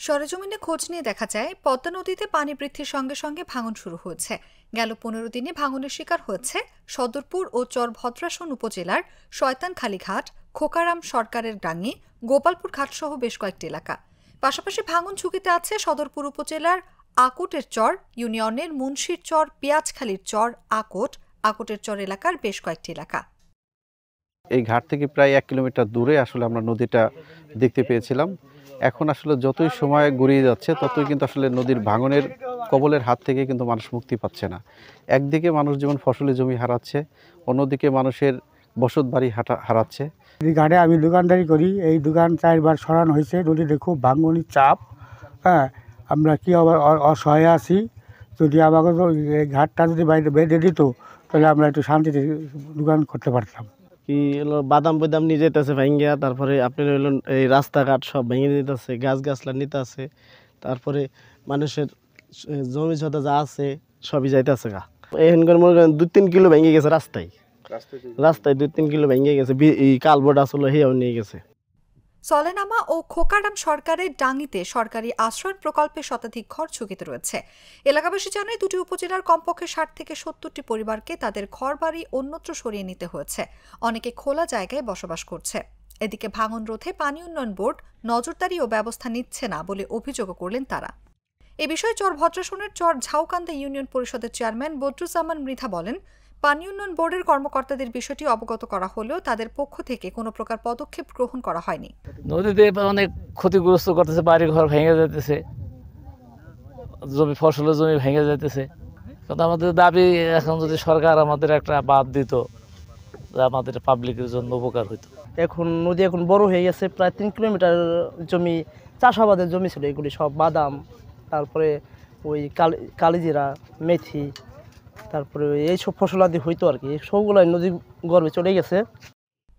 সরেজমিনে খোঁজ নিয়ে দেখা যায় পদ্মা নদীতে পানি বৃদ্ধির সঙ্গে সঙ্গে ভাঙন শুরু হয়েছে। গেল 15 দিনে ভাঙনের শিকার হয়েছে সদরপুর ও চর ভদ্রাসন উপজেলার শয়তানখালী ঘাট, খোকারাম সরকারের ডাঙ্গি, গোপালপুর ঘাটসহ বেশ কয়েকটি এলাকা। পাশাপাশি ভাঙন ঝুঁকিতে আছে সদরপুর উপজেলার আকোটের চর ইউনিয়নের মুন্সির চর, পেঁয়াজখালীর চর, আকোটের চর এলাকার বেশ কয়েকটি এলাকা। এই ঘাট থেকে প্রায় 1 কিলোমিটার দূরে আসলে আমরা নদীটা দেখতে পেয়েছিলাম। এখন আসলে যতই সময় গড়িয়ে যাচ্ছে ততই কিন্তু আসলে নদীর ভাঙনের কবলের হাত থেকে কিন্তু মানুষ মুক্তি পাচ্ছে না। একদিকে মানুষ যেমন ফসলি জমি হারাচ্ছে, অন্যদিকে মানুষের বসত বাড়ি হারাচ্ছে। এই ঘাটে আমি দোকানদারি করি, এই দোকান 4 বার সরানো হয়েছে। নদীতে খুব ভাঙনের চাপ। আমরা কি অসহায় আছি। যদি আমাকে এই ঘাটটা যদি বাইরে বেঁধে দিত তাহলে আমরা একটু শান্তিতে দোকান করতে পারতাম। কি হলো বাদাম নিয়ে যেতেছে ভাঙ্গিয়া, তারপরে আপনার হলো এই রাস্তাঘাট সব ভেঙে দিতেছে, গাছলা নিতে আছে, তারপরে মানুষের জমি জমা যা আছে সবই যাইতেছে গা। এখানকার মনে করেন 2-3 কিলো ভেঙে গেছে রাস্তায় 2-3 কিলো ভেঙে গেছে। এই কালবোর্ড আসলে হেয়াও নিয়ে গেছে। সলেনামা ও খোকারাম সরকারের ডাঙ্গিতে সরকারি আশ্রয় প্রকল্পে শতাধিক ঘর ঝুঁকিতে রয়েছে। এলাকাবাসী জানায় দুটি উপজেলার কমপক্ষে 60 থেকে 70টি পরিবারকে তাদের ঘরবাড়ি অন্যত্র সরিয়ে নিতে হয়েছে। অনেকে খোলা জায়গায় বসবাস করছে। এদিকে ভাঙন রোধে পানি উন্নয়ন বোর্ড নজরদারি ও ব্যবস্থা নিচ্ছে না বলে অভিযোগও করলেন তারা। এ বিষয়ে চর ভদ্রাসনের চর ঝাউকান্দা ইউনিয়ন পরিষদের চেয়ারম্যান বদরুজ্জামান মৃধা বলেন, পানি উন্নয়ন বোর্ডের কর্মকর্তাদের বিষয়টি অবগত করা হলেও তাদের পক্ষ থেকে কোনো প্রকার পদক্ষেপ গ্রহণ করা হয়নি। নদীতে অনেক ক্ষতিগ্রস্ত করতেছে, বাড়ি ঘর ভেঙে যেতেছে, ফসলের জমি ভেঙে যেতেছে। কিন্তু আমাদের দাবি এখন যদি সরকার আমাদের একটা বাঁধ দিত, আমাদের পাবলিকের জন্য উপকার হইতো। এখন নদী এখন বড় হয়ে গেছে, প্রায় 3 কিলোমিটার জমি চাষাবাদের জমি ছিল। এগুলি সব বাদাম, তারপরে ওই কালিজিরা, মেথি, তারপরে এইসব ফসলাদি হইতো আর কি, সবগুলাই নদী গর্ভে চলে গেছে।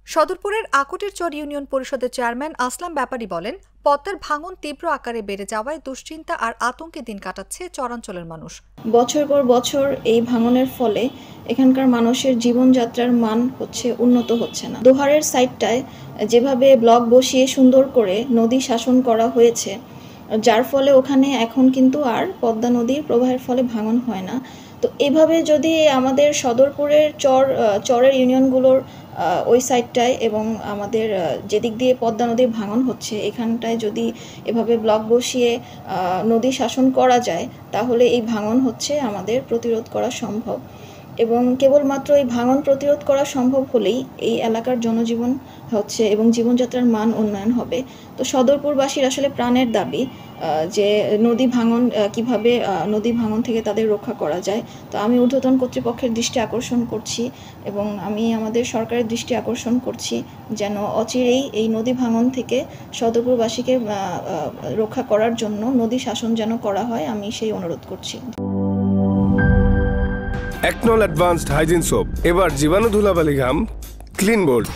সদরপুরের আকোটের চর ইউনিয়ন পরিষদের চেয়ারম্যান আসলাম ব্যাপারী বলেন, পদ্মার ভাঙন তীব্র আকারে বেড়ে যাওয়ায় দুশ্চিন্তা আর আতঙ্কে দিন কাটাচ্ছে চরাঞ্চলের মানুষ। বছর পর বছর এই ভাঙনের ফলে এখানকার মানুষের জীবনযাত্রার মান উন্নত হচ্ছে না। দোহারের সাইডটায় যেভাবে ব্লক বসিয়ে সুন্দর করে নদী শাসন করা হয়েছে, যার ফলে ওখানে এখন কিন্তু আর পদ্মা নদীর প্রবাহের ফলে ভাঙন হয় না। তো এভাবে যদি আমাদের সদরপুরের চরের ইউনিয়নগুলোর ওই সাইডটায় এবং আমাদের যেদিক দিয়ে পদ্মা নদীর ভাঙন হচ্ছে এখানটায় যদি এভাবে ব্লক বসিয়ে নদী শাসন করা যায়, তাহলে এই ভাঙন আমাদের প্রতিরোধ করা সম্ভব। এবং কেবলমাত্র এই ভাঙন প্রতিরোধ করা সম্ভব হলেই এই এলাকার জনজীবন এবং জীবনযাত্রার মান উন্নয়ন হবে। তো সদরপুরবাসীর আসলে প্রাণের দাবি যে কিভাবে নদী ভাঙন থেকে তাদের রক্ষা করা যায়। তো আমি ঊর্ধ্বতন কর্তৃপক্ষের দৃষ্টি আকর্ষণ করছি এবং আমি আমাদের সরকারের দৃষ্টি আকর্ষণ করছি যেন অচিরেই এই নদী ভাঙন থেকে সদরপুরবাসীকে রক্ষা করার জন্য নদী শাসন যেন করা হয়, আমি সেই অনুরোধ করছি। একনল অ্যাডভান্সড হাইজিন সোপ, এবার জীবাণু ধুলাবালি ঘাম ক্লিন বোল্ড।